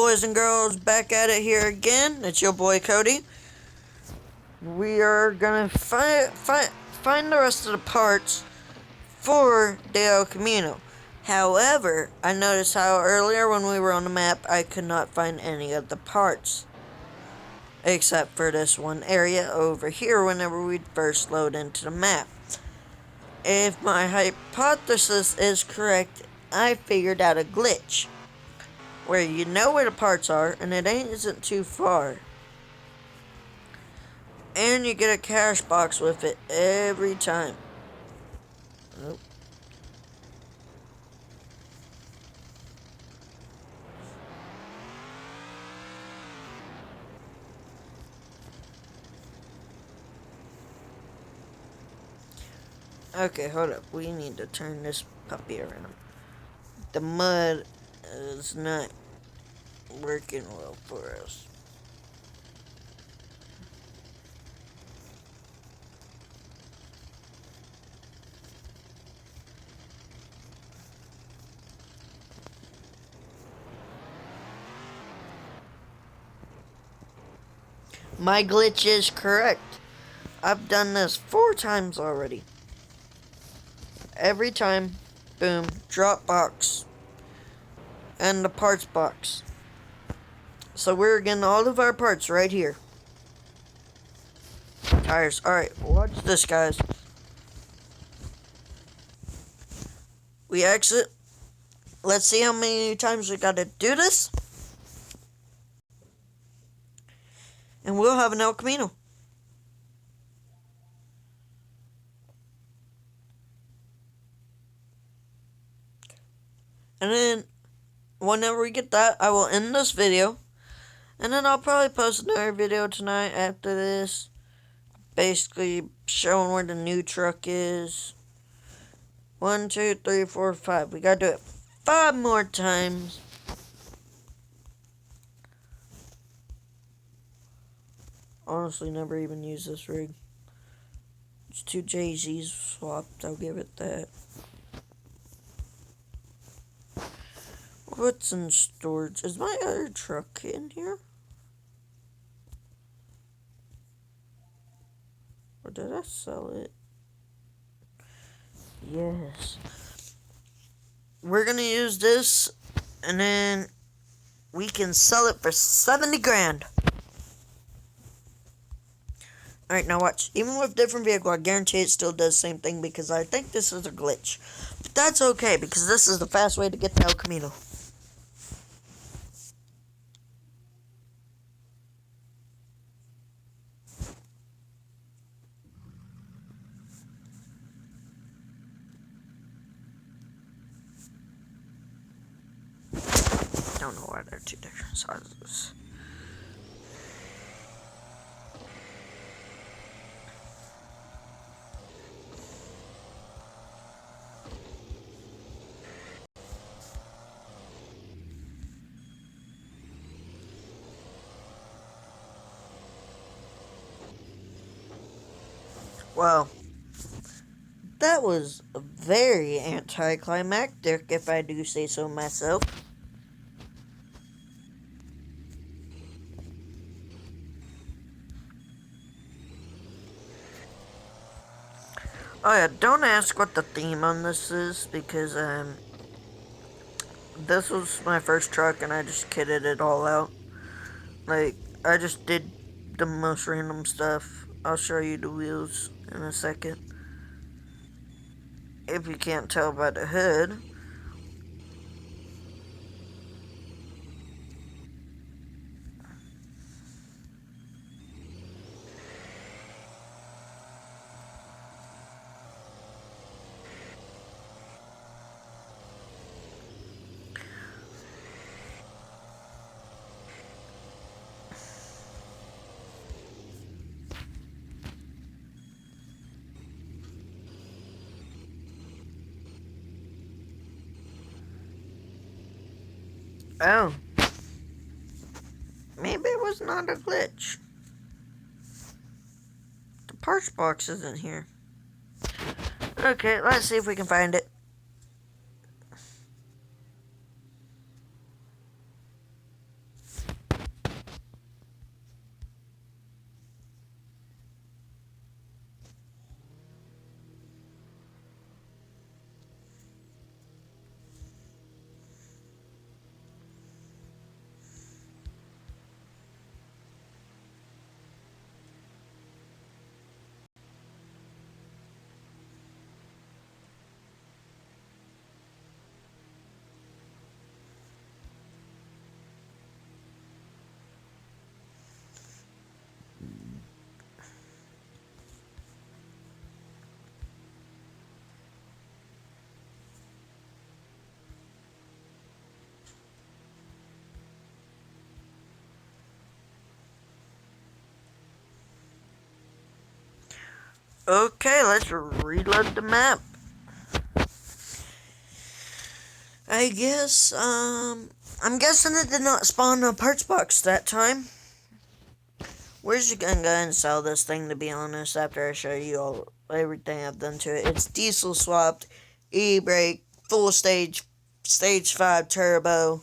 boys and girls, back at it here again. It's your boy Cody. We are gonna find the rest of the parts for the Camino. However, I noticed how earlier when we were on the map, I could not find any of the parts. Except for this one area over here whenever we first load into the map. If my hypothesis is correct, I figured out a glitch where you know where the parts are and it isn't too far. And you get a cash box with it every time. Nope. Okay, hold up. We need to turn this puppy around. The mud is not working well for us. My glitch is correct. I've done this 4 times already. Every time, boom, drop box, and the parts box. So we're getting all of our parts right here. Tires. Alright, watch this, guys. We exit. Let's see how many times we gotta do this. And we'll have an El Camino. And then, whenever we get that, I will end this video. And then I'll probably post another video tonight after this. Basically, showing where the new truck is. 1, 2, 3, 4, 5. We gotta do it 5 more times. Honestly, never even used this rig. It's 2 JZs swapped, I'll give it that. What's in storage? Is my other truck in here? Or did I sell it? Yes. We're gonna use this, and then we can sell it for 70 grand. Alright, now watch. Even with different vehicle, I guarantee it still does the same thing because I think this is a glitch. But that's okay because this is the fast way to get to El Camino. I don't know why they're 2 different sizes. Well, that was very anticlimactic, if I do say so myself. Oh yeah, don't ask what the theme on this is, because, this was my first truck and I just kitted it all out. Like, I just did the most random stuff. I'll show you the wheels in a second. If you can't tell by the hood. Oh. Maybe it was not a glitch. The parts box isn't here. Okay, let's see if we can find it. Okay, let's reload the map. I guess, I'm guessing it did not spawn a parts box that time. We're just gonna go ahead and sell this thing, to be honest, after I show you all everything I've done to it. It's diesel swapped, e-brake, full stage 5 turbo,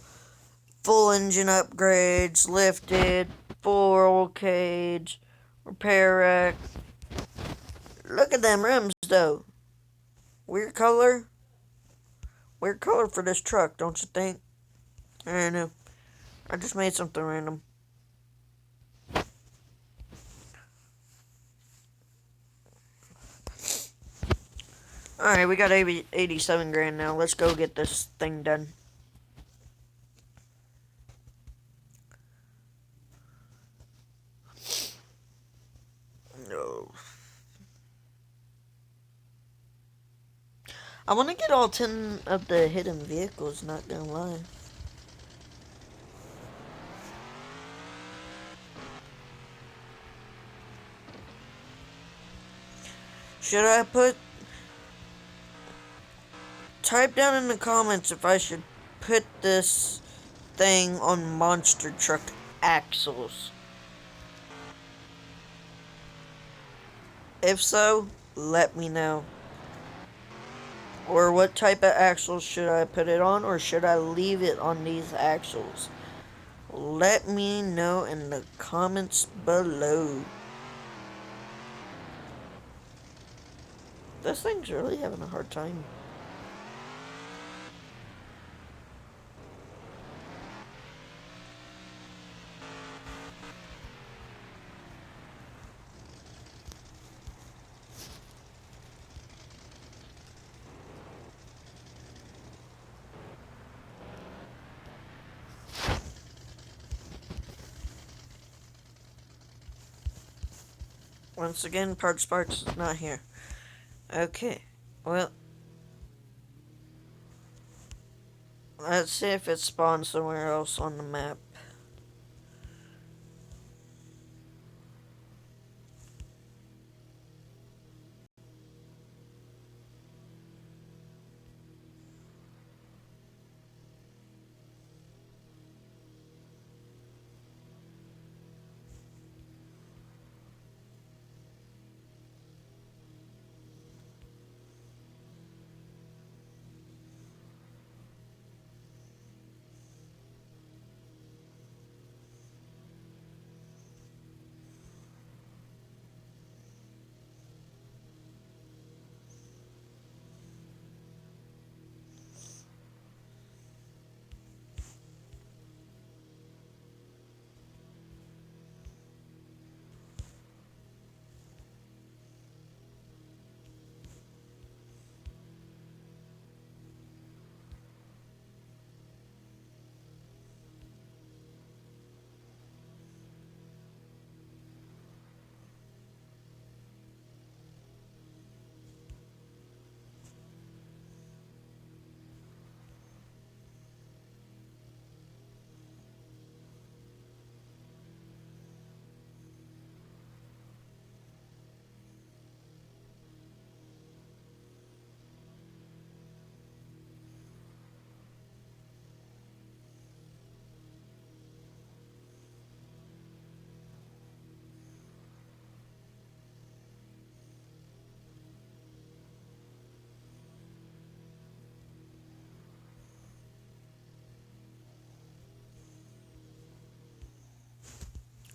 full engine upgrades, lifted, full roll cage, repair rack. Look at them rims, though. Weird color. Weird color for this truck, don't you think? I don't know. I just made something random. Alright, we got 87 grand now. Let's go get this thing done. No. I want to get all 10 of the hidden vehicles, not gonna lie. Should I type down in the comments if I should put this thing on monster truck axles. If so, let me know. Or what type of axles should I put it on, or should I leave it on these axles? Let me know in the comments below. This thing's really having a hard time. Once again, Parts Sparks is not here. Okay, well, let's see if it spawns somewhere else on the map.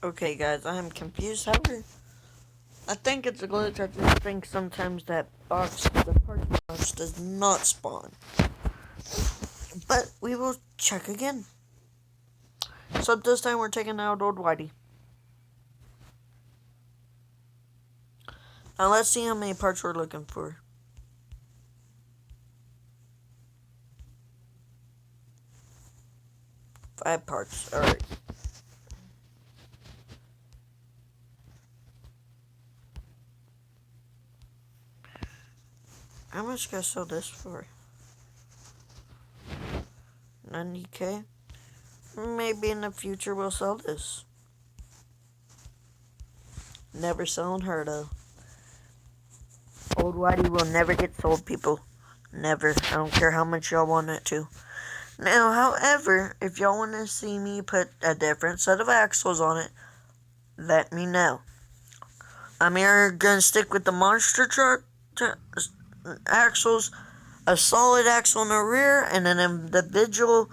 Okay, guys, I am confused. However, I think it's a glitch. I just think sometimes that box, the parts box, does not spawn. But we will check again. So this time we're taking out old Whitey. Now let's see how many parts we're looking for. 5 parts. Alright. How much can I sell this for? 90k? Maybe in the future we'll sell this. Never sell unheard of. Old Whitey will never get sold, people. Never. I don't care how much y'all want it to. Now, however, if y'all want to see me put a different set of axles on it, let me know. I'm either going to stick with the monster truck axles, a solid axle in the rear, and an individual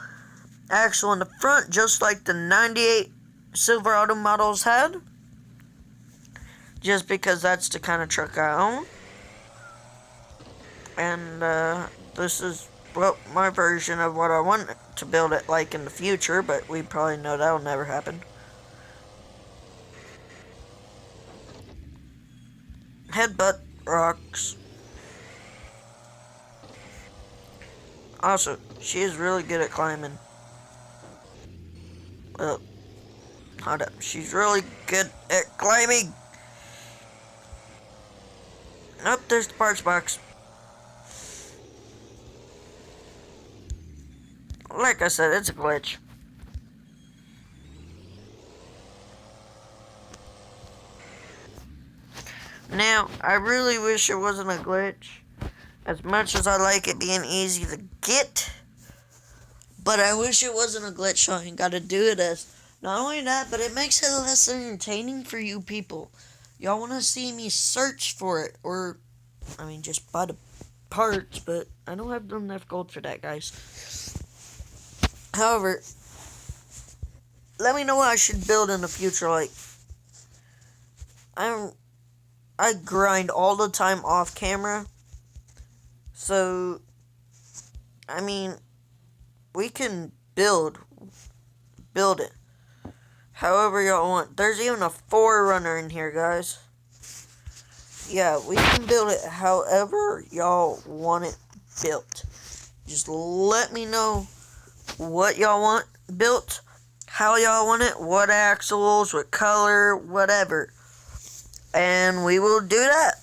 axle in the front, just like the 98 Silverado models had. Just because that's the kind of truck I own. And this is, well, my version of what I want to build it like in the future, but we probably know that'll never happen. Headbutt rocks. Also, she is really good at climbing. Well, hold up. She's really good at climbing. Oh, there's the parts box. Like I said, it's a glitch. Now, I really wish it wasn't a glitch. As much as I like it being easy to get. But I wish it wasn't a glitch, so I ain't gotta do it as. Not only that, but it makes it less entertaining for you people. Y'all wanna see me search for it, or, I mean, just buy the parts, but I don't have enough gold for that, guys. However, let me know what I should build in the future. Like, I grind all the time off camera. So, I mean, we can build it however y'all want. There's even a 4Runner in here, guys. Yeah, we can build it however y'all want it built. Just let me know what y'all want built, how y'all want it, what axles, what color, whatever. And we will do that.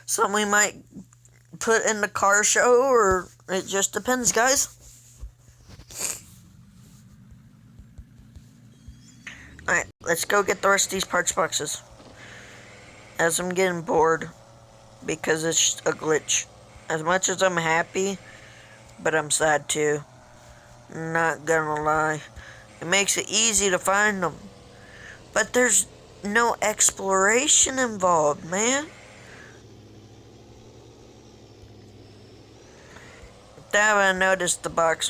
Something we might put in the car show, or it just depends, guys. Alright, let's go get the rest of these parts boxes. As I'm getting bored, because it's a glitch. As much as I'm happy, but I'm sad too. Not gonna lie. It makes it easy to find them. But there's no exploration involved, man. Damn, I noticed the parts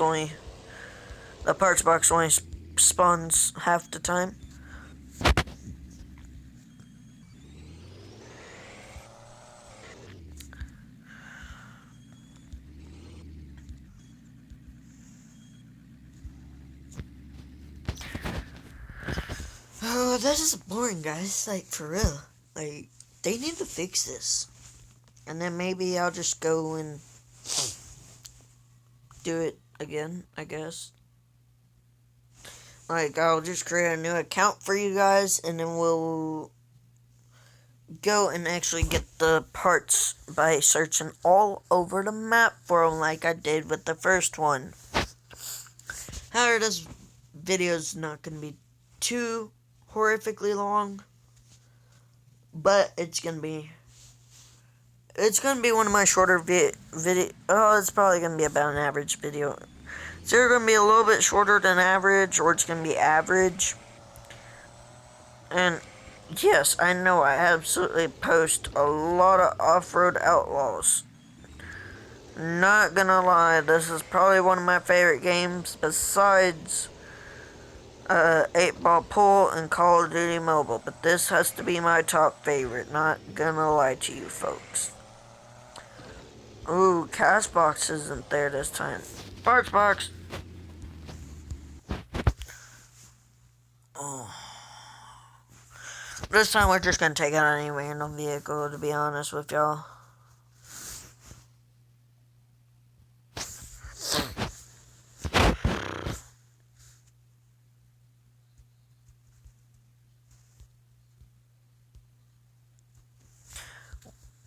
box only spawns half the time. Oh, this is boring, guys. Like, for real. Like, they need to fix this. And then maybe I'll just go and do it again, I guess. Like, I'll just create a new account for you guys, and then we'll go and actually get the parts by searching all over the map for them like I did with the first one. However, this video is not going to be too horrifically long, but it's gonna be one of my shorter video. Oh, it's probably gonna be about an average video. It's either gonna be a little bit shorter than average, or it's gonna be average. And yes, I know I absolutely post a lot of off-road outlaws. Not gonna lie, this is probably one of my favorite games besides 8-Ball Pool and Call of Duty Mobile, but this has to be my top favorite, not gonna lie to you folks. Ooh, Castbox isn't there this time. Parts box! Oh. This time we're just gonna take out any random vehicle, to be honest with y'all.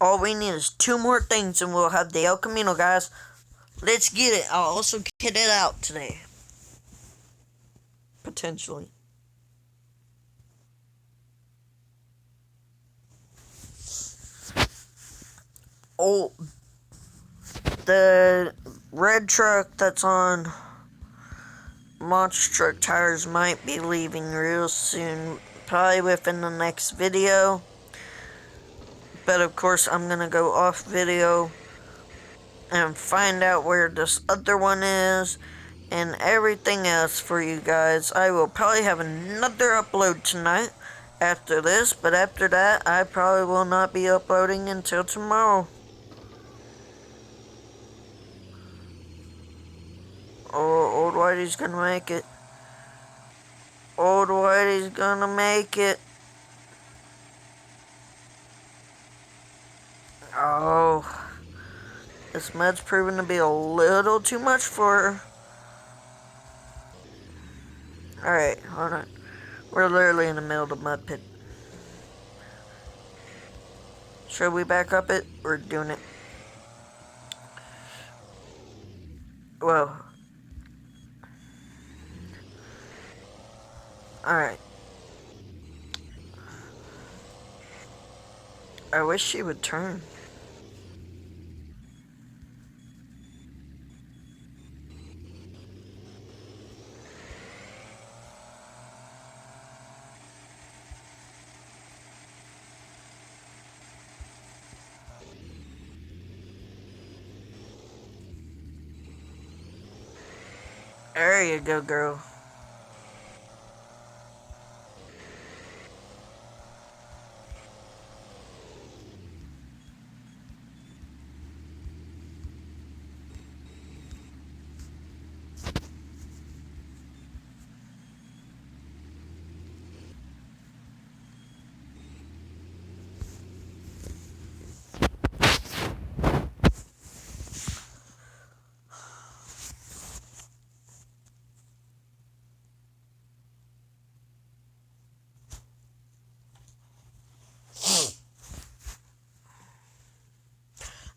All we need is 2 more things and we'll have the El Camino, guys. Let's get it. I'll also get it out today. Potentially. old the red truck that's on monster truck tires might be leaving real soon, probably within the next video. But of course, I'm gonna go off video and find out where this other one is and everything else for you guys. I will probably have another upload tonight after this, but after that, I probably will not be uploading until tomorrow. Oh, old Whitey's gonna make it. Old Whitey's gonna make it. Oh, this mud's proven to be a little too much for her. Alright, hold on. We're literally in the middle of the mud pit. Should we back up it? We're doing it. Well. Alright. I wish she would turn. There you go, girl.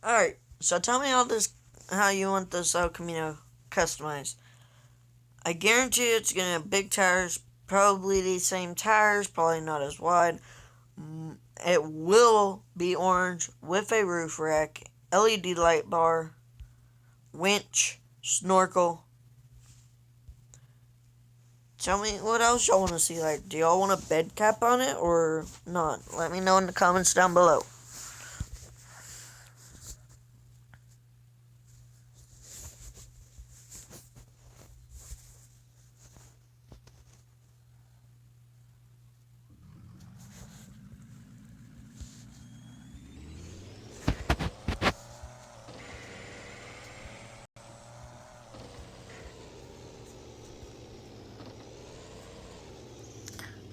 Alright, so tell me how you want this El Camino customized. I guarantee it's gonna have big tires, probably these same tires, probably not as wide. It will be orange with a roof rack, LED light bar, winch, snorkel. Tell me what else y'all want to see. Like, do y'all want a bed cap on it or not? Let me know in the comments down below.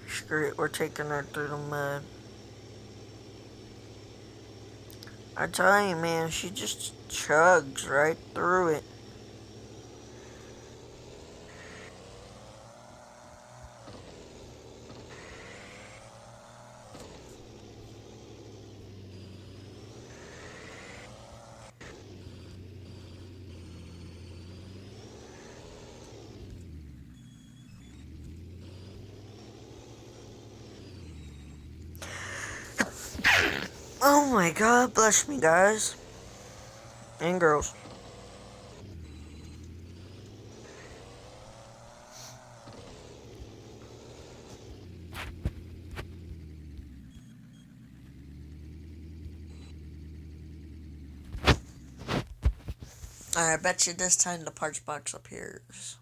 Screw it, we're taking her through the mud. I tell you, man, she just chugs right through it. Oh my god, bless me, guys. And girls. I bet you this time the parts box appears.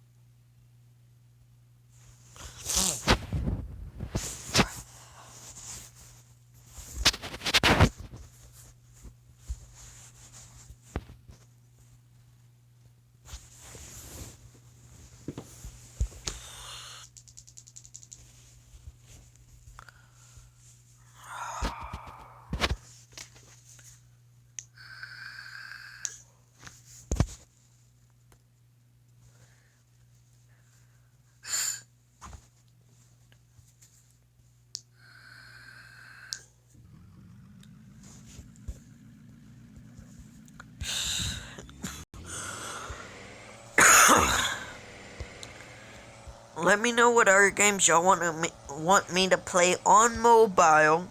Let me know what other games y'all want me to play on mobile.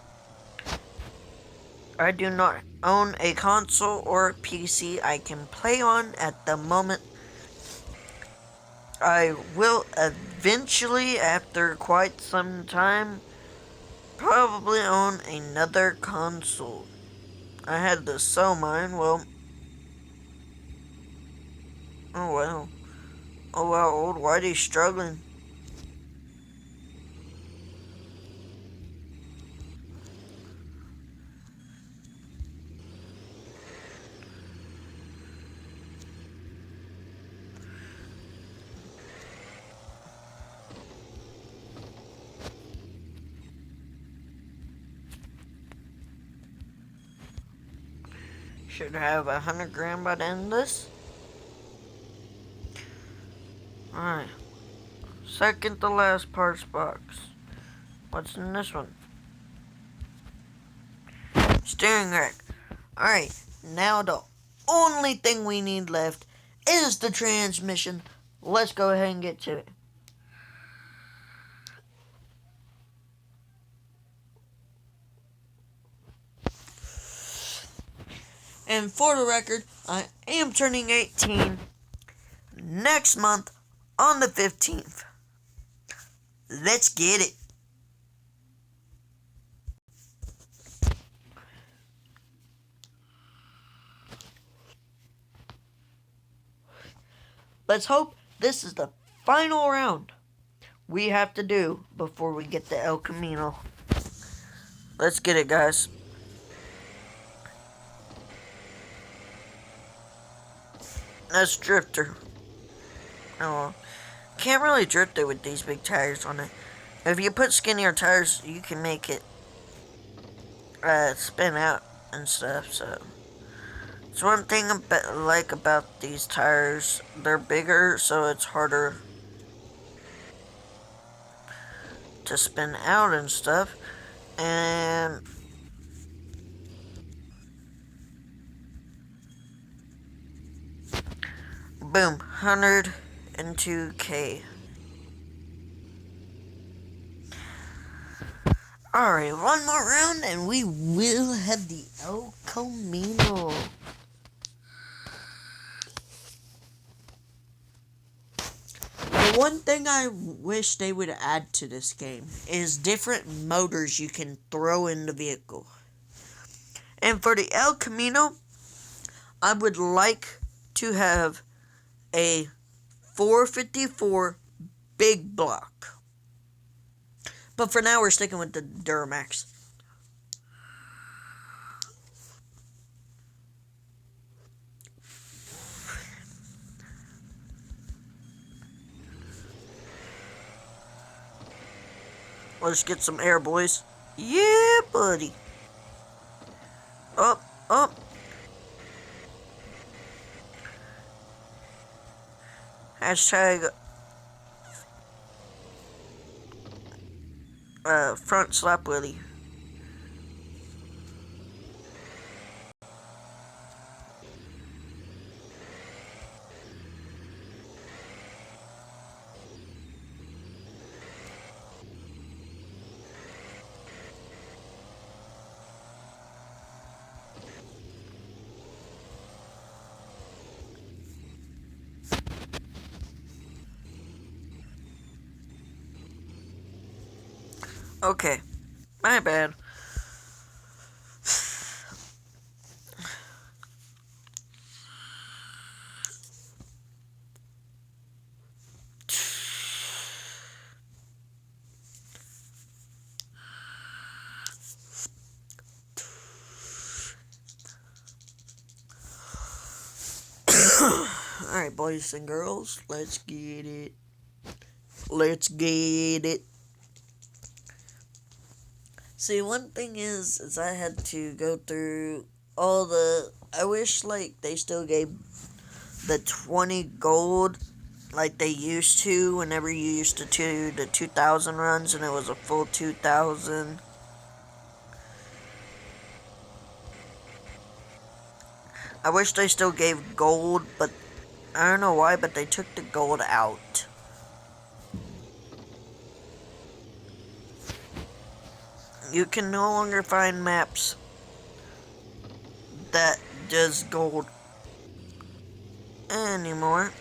I do not own a console or PC I can play on at the moment. I will eventually, after quite some time, probably own another console. I had to sell mine. Well, oh well. Oh wow, old Whitey's struggling. Should have 100 grand by the end of this. Alright. Second to last parts box. What's in this one? Steering rack. Alright, now the only thing we need left is the transmission. Let's go ahead and get to it. And for the record, I am turning 18 next month on the 15th. Let's get it. Let's hope this is the final round we have to do before we get the El Camino. Let's get it, guys. That's Drifter. Oh, can't really drift it with these big tires on it. If you put skinnier tires, you can make it spin out and stuff. So it's one thing I like about these tires. They're bigger, so it's harder to spin out and stuff. And boom, 102K. Alright, one more round and we will have the El Camino. The one thing I wish they would add to this game is different motors you can throw in the vehicle. And for the El Camino, I would like to have a 454 big block. But for now, we're sticking with the Duramax. Let's get some air, boys. Yeah, buddy. Up, up. Hashtag front slap Willie. Okay, my bad. Alright, boys and girls, let's get it. Let's get it. See, one thing is I had to go through all the. I wish, like, they still gave the 20 gold like they used to whenever you used to do the 2,000 runs and it was a full 2,000. I wish they still gave gold, but I don't know why, but they took the gold out. You can no longer find maps that does gold anymore.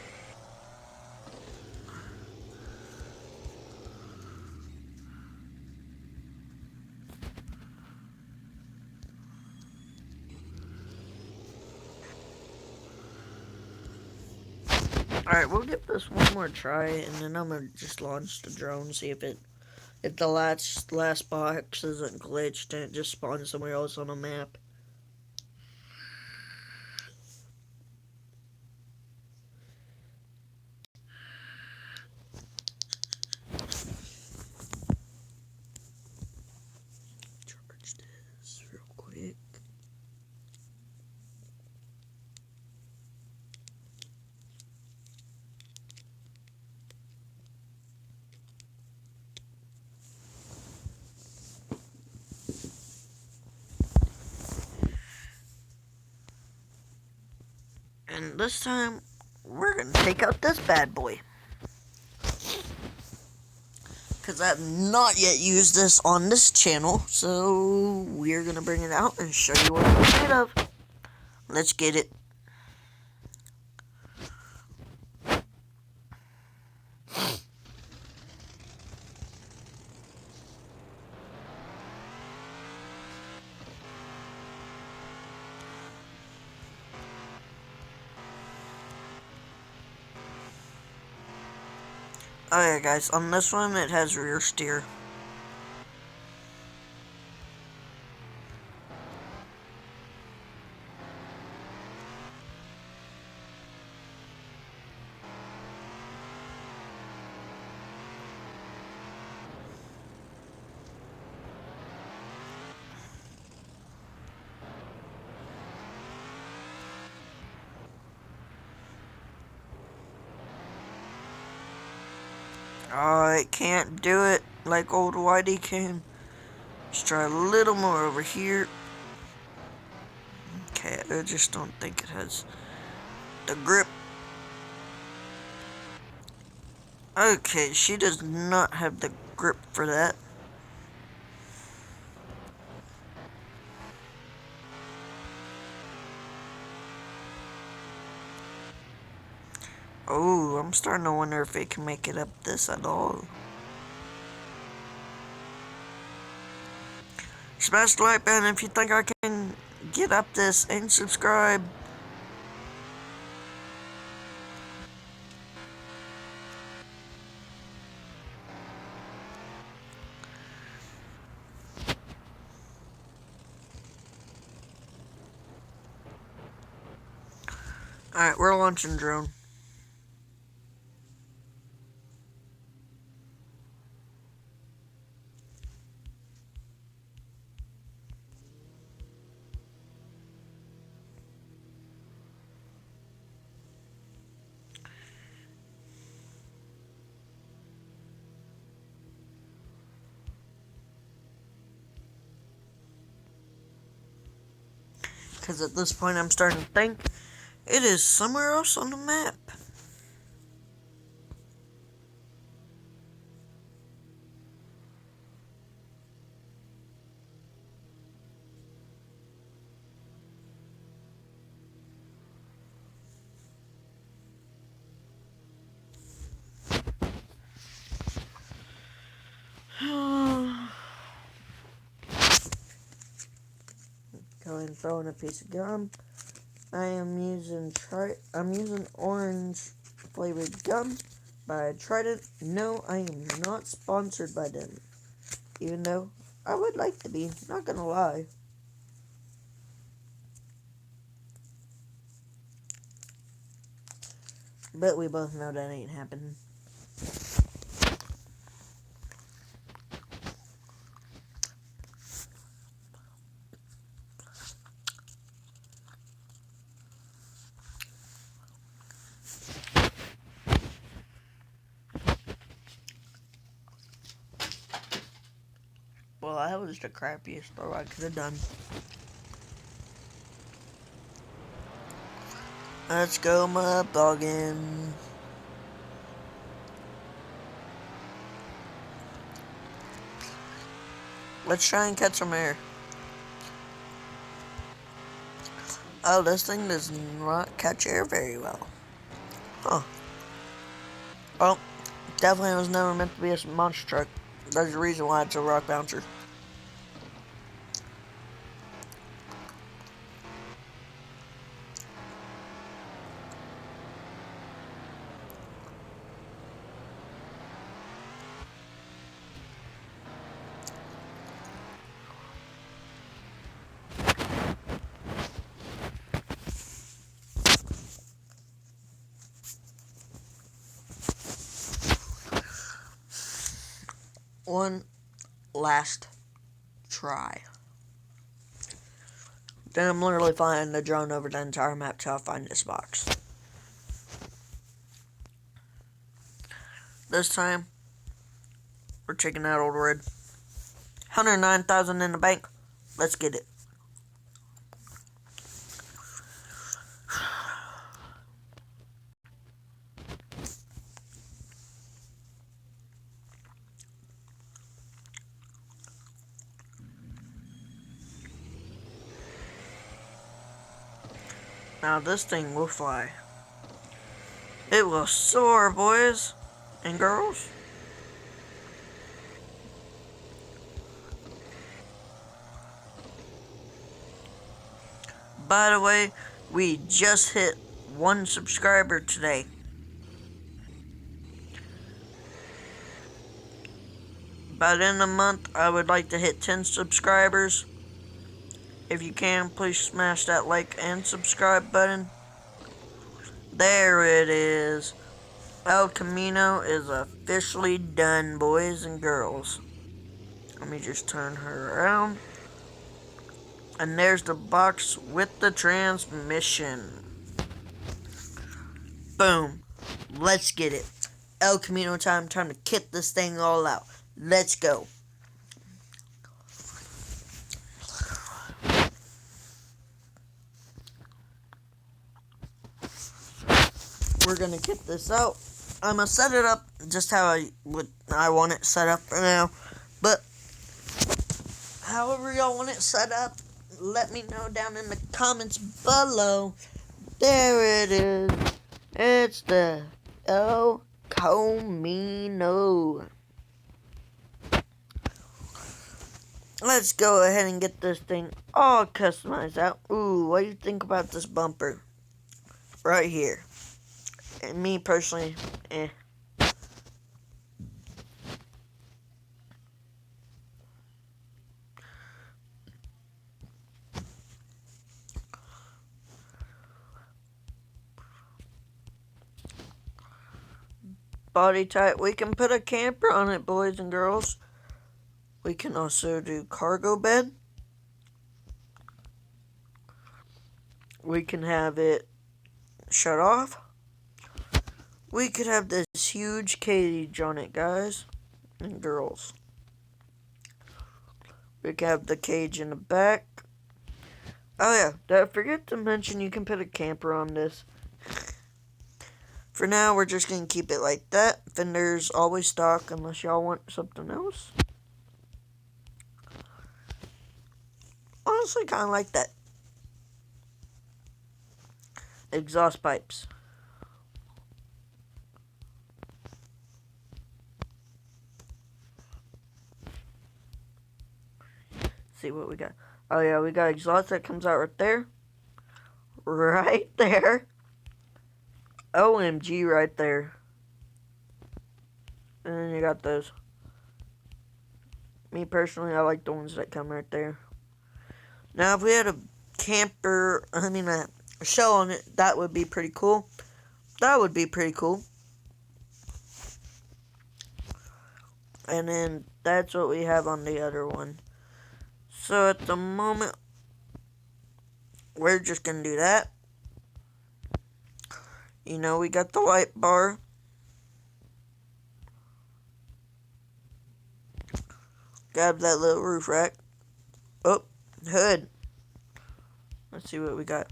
Alright, we'll give this one more try, and then I'm gonna just launch the drone, see if the last box isn't glitched and it just spawns somewhere else on the map. Charge this real quick. And this time, we're gonna take out this bad boy. Because I have not yet used this on this channel, so we're gonna bring it out and show you what it's made of. Let's get it. Alright guys, on this one it has rear steer. I can't do it like old Whitey can. Let's try a little more over here. Okay, I just don't think it has the grip. Okay, she does not have the grip for that. Oh, I'm starting to wonder if it can make it up this at all. Smash the like button if you think I can get up this, and subscribe. Alright, we're launching drone. Because at this point I'm starting to think it is somewhere else on the map. Go and throw in a piece of gum. I'm using orange flavored gum by Trident. No, I am not sponsored by them. Even though I would like to be, not gonna lie. But we both know that ain't happening. Well, that was the crappiest throw I could have done. Let's go, my doggin'. Let's try and catch some air. Oh, this thing does not catch air very well. Huh. Well, definitely was never meant to be a monster truck. There's a reason why it's a rock bouncer. One last try. Then I'm literally flying the drone over the entire map till I find this box. This time, we're checking out old red. 109,000 in the bank. Let's get it. Now this thing will fly. It will soar, boys and girls. By the way, we just hit 1 subscriber today. By the end of the month, I would like to hit 10 subscribers. If you can, please smash that like and subscribe button. There it is. El Camino is officially done, boys and girls. Let me just turn her around. And there's the box with the transmission. Boom. Let's get it. El Camino time. Time to kit this thing all out. Let's go. We're gonna kit this out. I'm gonna set it up just how I want it set up for now. But however y'all want it set up, let me know down in the comments below. There it is. It's the El Camino. Let's go ahead and get this thing all customized out. Ooh, what do you think about this bumper? Right here. And me personally, Body type, we can put a camper on it, boys and girls. We can also do cargo bed. We can have it shut off. We could have this huge cage on it, guys and girls. We could have the cage in the back. Oh yeah, did I forget to mention you can put a camper on this? For now, we're just going to keep it like that. Fenders always stock unless y'all want something else. Honestly, kind of like that. Exhaust pipes. See what we got. Oh yeah, we got exhaust that comes out right there. Right there. OMG right there. And then you got those. Me personally, I like the ones that come right there. Now if we had a camper, a shell on it, that would be pretty cool. That would be pretty cool. And then that's what we have on the other one. So at the moment, we're just going to do that. You know, we got the light bar. Grab that little roof rack. Oh, hood. Let's see what we got.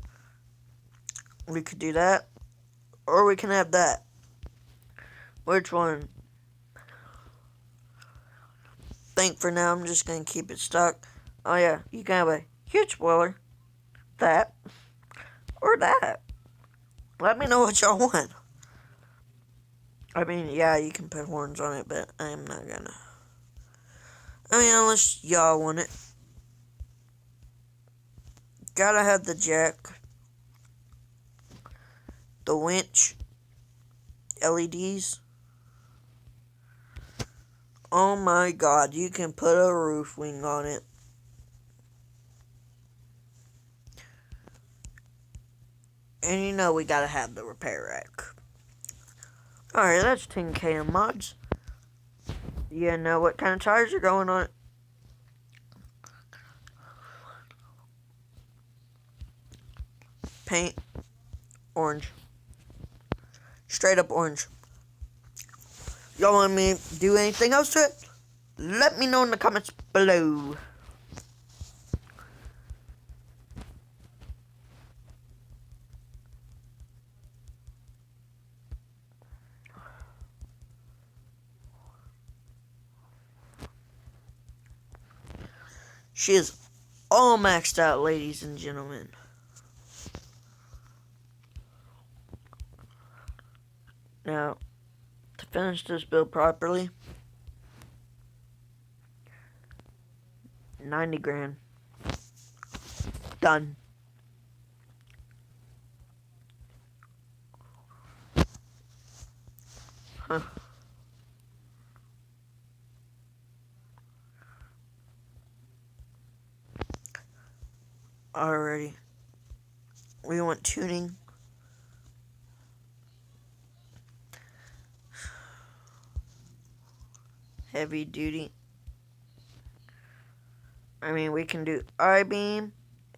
We could do that. Or we can have that. Which one? Think for now I'm just going to keep it stuck. Oh yeah, you can have a huge spoiler. That. or that. Let me know what y'all want. I mean, yeah, you can put horns on it, but I'm not gonna. I mean, unless y'all want it. Gotta have the jack, the winch, LEDs. Oh my god, you can put a roof wing on it. And you know we gotta have the repair rack. Alright, that's 10k in mods. You know what kind of tires are going on it. Paint, orange. Straight up orange. Y'all want me to do anything else to it? Let me know in the comments below. She is all maxed out, ladies and gentlemen. Now, to finish this build properly, 90 grand. Done. Huh. Alrighty. We want tuning. Heavy duty. I mean, we can do I-beam,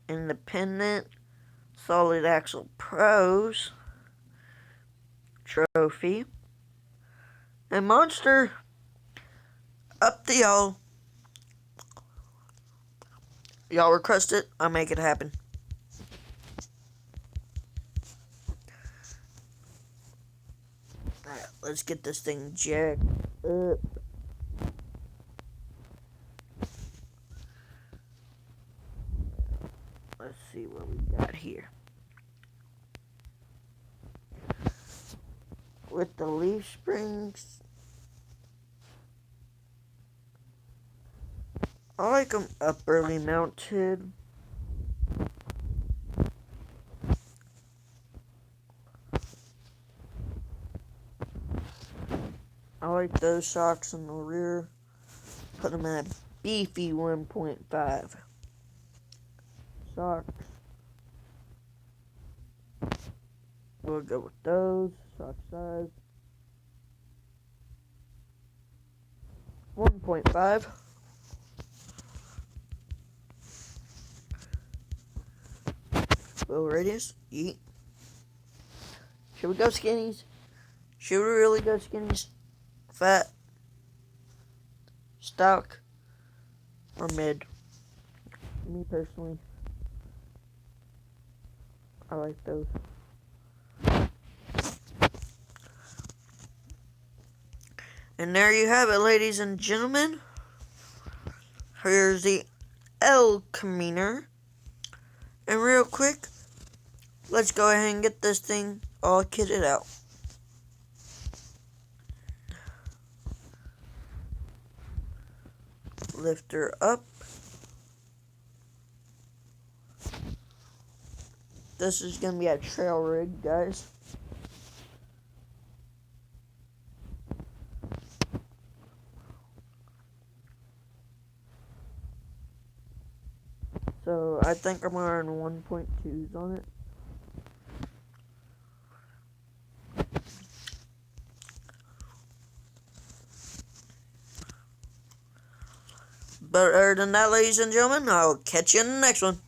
independent, solid axle pros, trophy, and monster. Up to y'all. Y'all request it, I'll make it happen. Alright, let's get this thing jacked up. Let's see what we got here. With the leaf springs, I like them upperly mounted. I like those shocks in the rear. Put them at a beefy 1.5. Shocks. We'll go with those. Shock size 1.5. Wheel radius. Yeet. Should we go skinnies? Should we really go skinnies? Fat? Stock? Or mid? Me personally, I like those. And there you have it, ladies and gentlemen. Here's the El Camino. And real quick, let's go ahead and get this thing all kitted out. Lift her up. This is going to be a trail rig, guys. So, I think I'm going to run 1.2s on it. But other than that, ladies and gentlemen, I'll catch you in the next one.